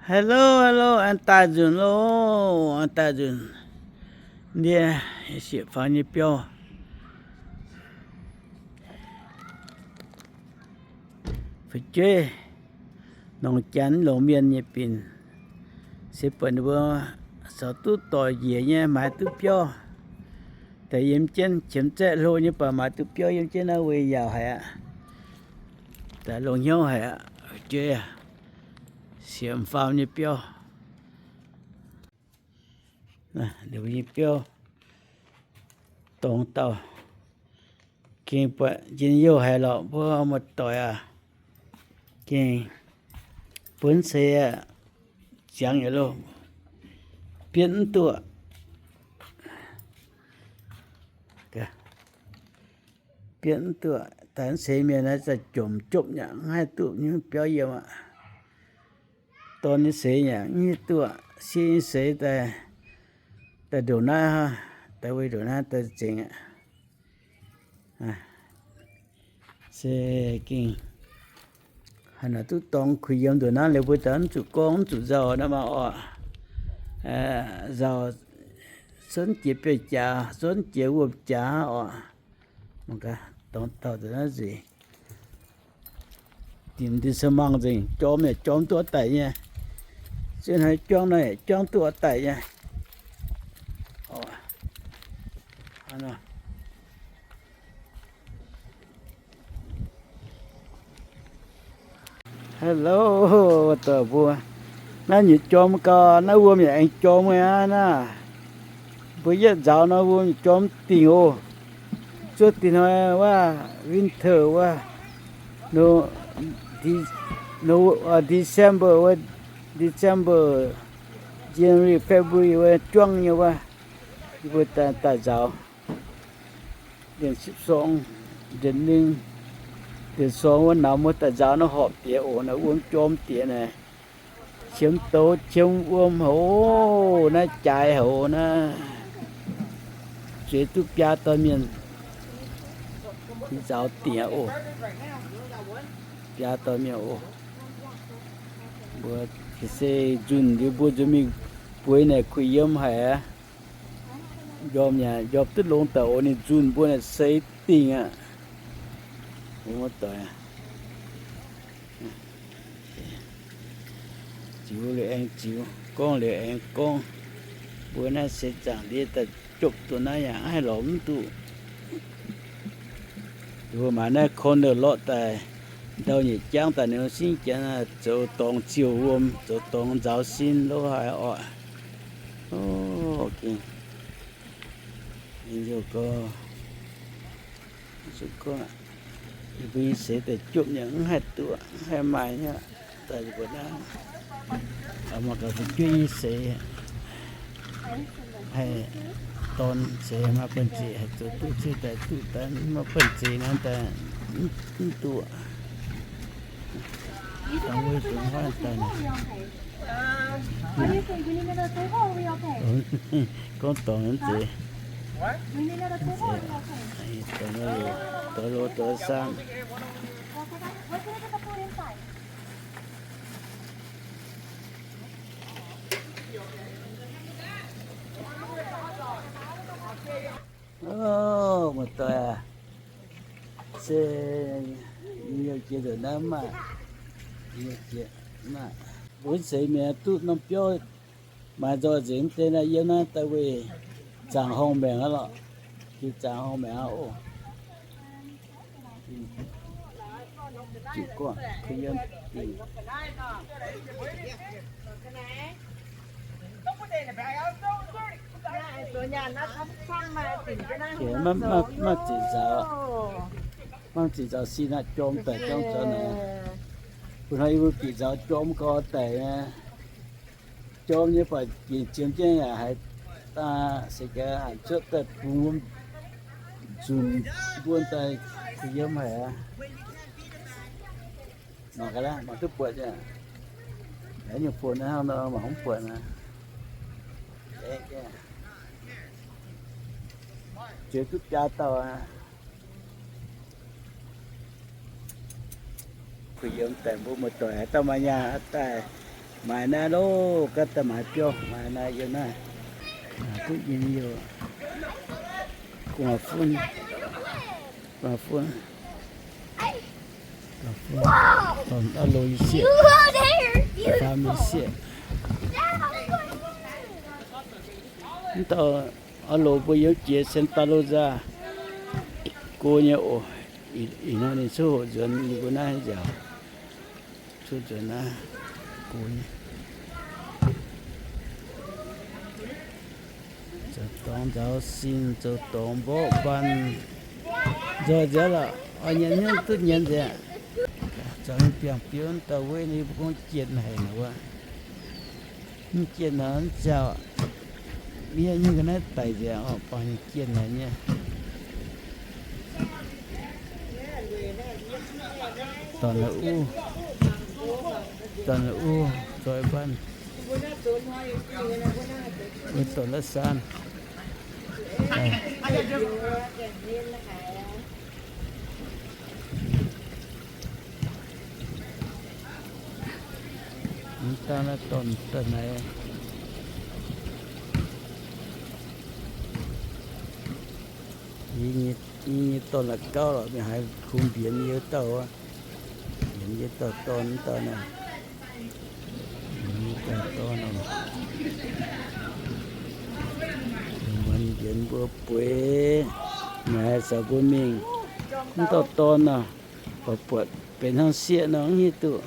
Hello, hello, anh Tajun, hello, anh Tajun. Nè, sẽ phá nhịp biểu. Phải chơi. Nông chán lộ miền nhịp bình. Sẽ bận bơ. Sao tu tỏi dễ nha, mãi tu biểu. Tại yếm chân, chấm chạy lô như bà mãi tu biểu yếm chân ở quê giàu hả. Tại lộ nhau hả. Chơi à. Sẽ phá nhịp biểu. Nè, đều nhịp biểu. Tổng tàu. Kinh bật chín yêu hay lọ bữa một tuổi à kinh bốn xe chẳng vậy luôn biến tựa biến tựa tán xe miền này sẽ chụm chụm nhá hai tụ những biểu gì mà toàn những xe nhá như tựa xin xe tại tại đồ na ha tại vì đồ na tại chính à xe kinh hành là tôi tông khuy yếm đồ na lấy bữa tán chủ con chủ giàu đó mà giàu sớm chế bề trà sớm chế uống trà một cái tông tàu đó là gì tìm đi xem mang gì chóm này chóm tua tẩy nha trên hai chóm này chóm tua tẩy nha anh hello tờ vua nó như chóm co nó uống nhà anh chóm nghe na bây giờ giáo nó uống chóm tiền ô chút tiền hoaว่า winter ว่า December ว่า December January February ว่าช่วงนี้ว่าว่าแต่giáoเดือน12เดือน1เดือน2ว่าหนาวmàแต่giáo nó họp tía ổ nó uống chóm tía này chiếm tố chiếm uống hổ nó chạy hổ nó chế tu bia tao miền giáo tía ổ bia tao miền ổ bữa thì xe dùn đi bữa cho mình buổi này khuya yếm hả dòm nhà dòm tức lông tàu này dùn bữa này xây tiền à không có tỏi à chiếu lại anh chiếu con lại anh con bữa nay sẽ chẳng đi ta chụp tụi nó nhà ai lỏng tụ vừa mà nó con được lọt tài đâu nhỉ chẳng tại nếu xin chẳng là chỗ tông chiều hôm chỗ tông giáo xin lỗ hại ọ ok bây giờ có vì sẽ để chụp những hai tựa hai mày nhá tại vì nó mà cái chuyên sẽ hay tôn sẽ mà phân chỉ hay tụ tụ sẽ tại tụ tán mà phân chỉ nó tại tụ trong cái chuyện hoàn toàn con tổng chỉ tôi sang một tuổi à xe nhiều chuyện rồi đó mà nhiều chuyện mà bốn xe mẹ tụt nó béo mà do diễn tên là yêu nó tại vì chẳng hông mẹ nó thì chẳng hông mẹ ô chỉ có cái nhân thì mà chỉ giáo xin là chôm tại trong chỗ này bữa nay vừa chỉ giáo chôm có tại chôm như phải chỉ chiếm trên nhà hay ta sẽ cái hàng trước tại buôn dùng buôn tay thì giống hả mà cái đó mà cứ bự chứ để nhiều phụ nữa không đâu mà không phụ nè chưa chút cha tao à thì giống tại bố một tuổi tao mà nhà tại 买那喽，个的买标，买那有那，都引有寡妇，寡妇，寡妇，从那路一些，他们些，到阿路不有节先到路ra，过年哦，伊那里出人，你不那叫出人啊，过年。当giáo xin cho tổng bộ ban giờ giờ là ở nhà nhân tự nhiên thế chẳng biển biển tàu với đi cũng chuyện này nữa chuyện nó chào bây giờ những cái này tại giờ ở bằng chuyện này nha toàn là u rồi ban với toàn là san ta là tuần này như tuần là cao rồi mình hay khung biển như tàu á biển như tàu tuần này như tàu này mình biển bữa quê mẹ sao của mình tàu tuần à và bớt bên hàng xe nó như tụ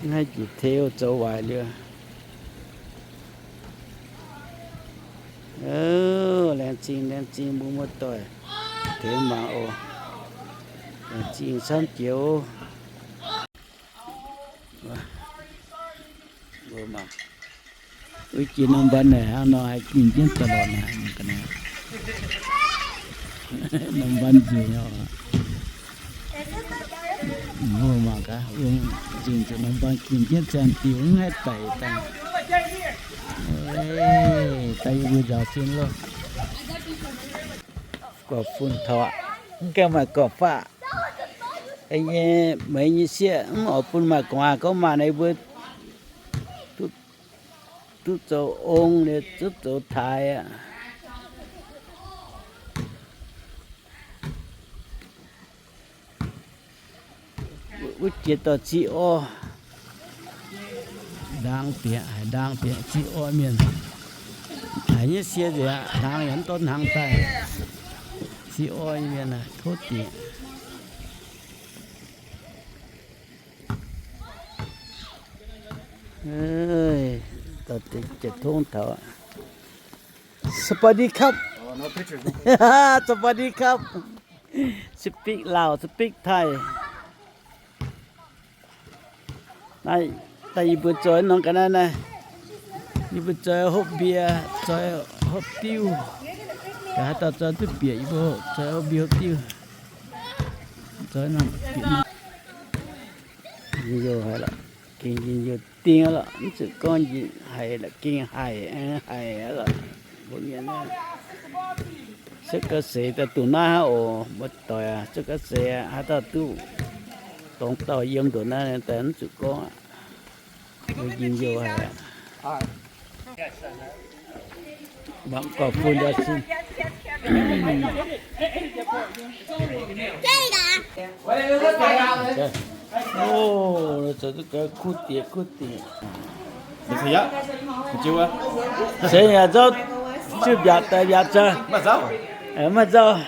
ngay chỉ theo châu vài nữa lên chim mua một tuổi thế mà ô lên chim sáng chiều bữa mà ui chị nông dân này hắn nói kinh tế tao này cái này nông dân gì nhau mua mà cả uống chuyện cho nó bằng kinh tế chân tiếng hết tay tay tay vừa giàu xin luôn quả phun thọ cái mà quả phạ anh mấy như xe ở phun mà quả có mà này vừa chút chỗ ôn để chút chỗ thái à bút chỉ tờ chị ô đang tiện chị ô miền hay như xe gì ạ đang hiện tôn hàng tay chị ô miền này thốt tiện ơi tờ tiện chết thôn thở Sawasdeeครับ No pictures. Sawasdeeครับ speak Lao speak Thai này tại bữa chơi nó cái này này đi bữa chơi hộp bia chơi hộp tiêu cả tao chơi từ bia bữa chơi hộp bia hộp tiêu chơi nó nhiều hay là kinh nhiều tiền là chỉ con gì hay là kinh hay là bốn ngày này sức cái xe ta tụi nó ồ mất tuổi à sức cái xe hay ta tu tổng tàu yếm tụi nó nên tao chỉ có người kinh nhiều hay bạn có phun ra xin ô nó cho cái cút tiệt Được gì á? Chịu á? thế nhà cho chưa biết tại biết chơi Mà sao? em mà cho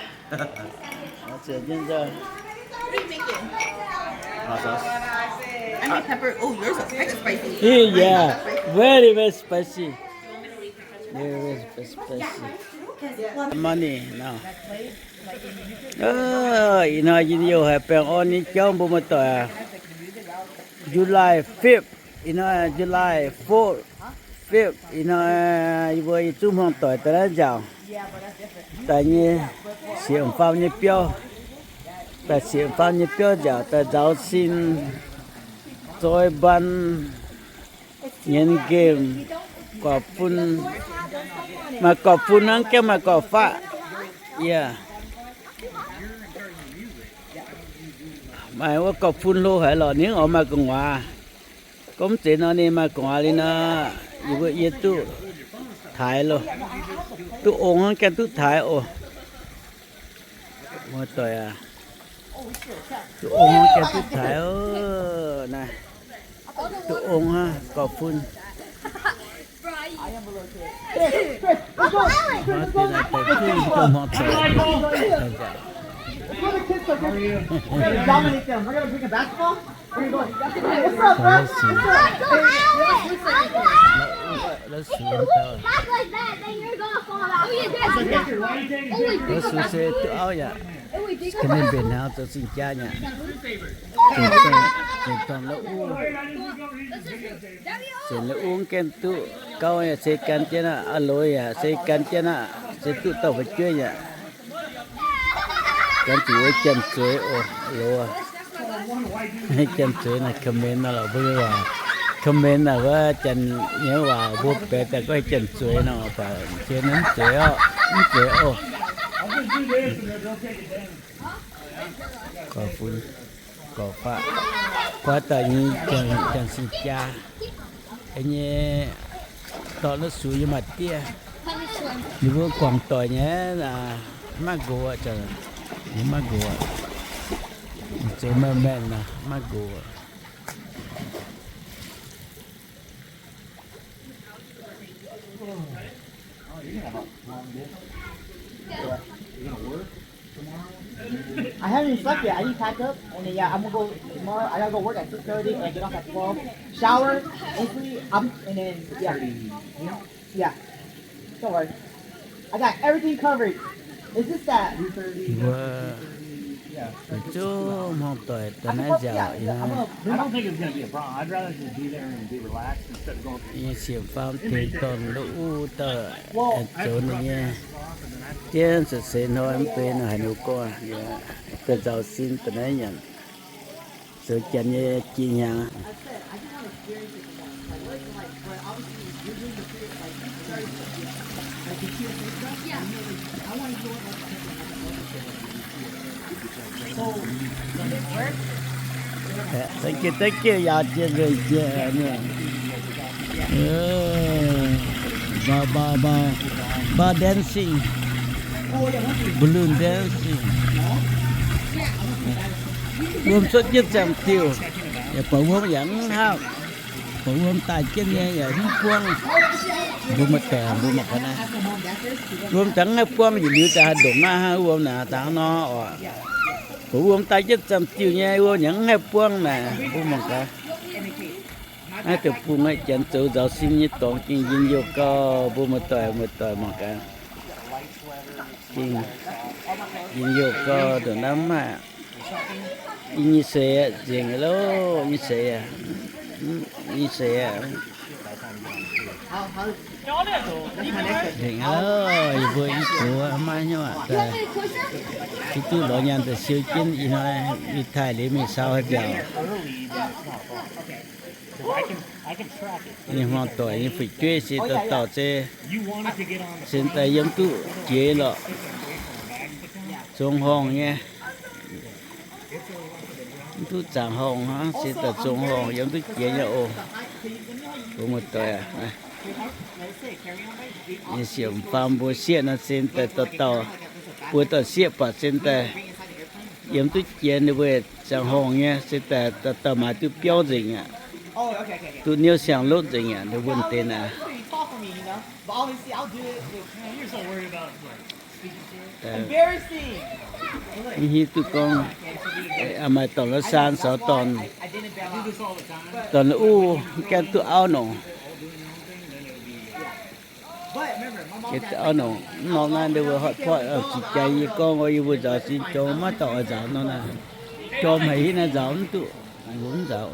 chơi trên chơi Mà sao? I need pepper. Oh, yours is extra spicy. yeah very spicy very spicy money now you know you have been on it trong bộ một tuổi July 5th you know July 4th 5th you know you were chung hàng tuổi tới đó giàu tại như xiềng phao như标tại xiềng phao như标giàu tại giáo xin rồi ban nhân game quả phun mà quả phun nó cái mà quả phạ yeah mày có cọc phun lô hay là những ở mà cùng hòa cũng chỉ nó đi mà cùng hòa đi nó như vậy như tu thái luôn tu ống hơn cái tu thái ô mua tỏi à tu ống hơn cái tu thái ơ này tu ống ha cọc phun nó thì là phải phun trong họ tỏi Dominic, we're gonna bring a basketball. Where you going? What's up, bro? nó xuống tao Talk like that, then you're gonna fall out. nó xuống xe tu áo vậy cái nên biển nào tôi xin cha nhỉ chỉ toàn là uống chỉ là uống kem tu câu này sẽ cắn chân à aloe à sẽ cắn chân à sẽ tu tao phải chơi nhỉ cắn chỉ với chân chuối ô lúa hay chân chuối này comment là bây giờ comment là có chân nhớ vào bút bểแต่ก็chân chuối nó phải chơi nấm chuối ô có phun có phạ quá tại như chân xin cha anh nhé tao nó suy mặt tia nếu có quảng tỏi nhé là má gùa trời má gùa chơi mơ men là má gùa I haven't even slept yet. I need to pack up, and then I'm gonna go tomorrow. I gotta go work at 6:30 and get off at 12. Shower, instantly, and then yeah. Don't worry. I got everything covered. It's just that. Wow. Chú không tội tao nói giờ I don't think it's gonna be a problem. I'd rather just be there and be relaxed instead of going. như siêu phàm thì toàn lũ tờ chỗ này nha trên sự xin thôi em bên là nhiều con từ giàu xin từ đấy nhận sự chân như chi nhà thank you giờ chưa rồi chưa nè ba dancing balloon dancing gồm số nhất trăm tiêu và bảo gồm dẫn ha bảo gồm tài chân nghe và đi quân gồm mặt kè gồm mặt cái này gồm chẳng hay quân gì liệu ta đụng na ha gồm nè tao nó bảo gồm tài chất trăm tiêu nghe gồm những hay quân nè gồm mặt cái ai từ phun ấy chân chỗ giáo sinh như toàn kinh dinh vô co bu một tỏi mà cả kinh dinh vô co từ năm mà như xe riêng lố như xe riêng lố vừa ý của mai nhau ạ cái chú đó nhận từ siêu chín ý nói đi thay để mình sao hết giờ nhưng mà tuổi như phải chơi thì tao chơi xin tay giống tu chế lọ trung hồng nha tu chẳng hồng hả xin tay trung hồng giống tu chế nha ô của một tuổi à như siêu phàm bùa xiết nó xin tay tao bùa tao xiết và xin tay giống tu chế như vậy chẳng hồng nha xin tay tao mà tu标准à Oh, okay. tu nhiều sáng lốt rồi nhỉ, nó vấn đề là. But obviously, I'll do it. Man, you're so worried about speaking to it. Embarrassing. Như tụi con, mà toàn là san sáu toàn, I didn't bail out. Do this all the time. toàn là cái tụi áo nổ, But remember, my mom cái áo nổ, nó là đều họ phải ở chỉ chạy như con ngồi vừa giờ xin cho má tỏ giáo nó là, cho mấy nó giáo tụi, muốn giáo.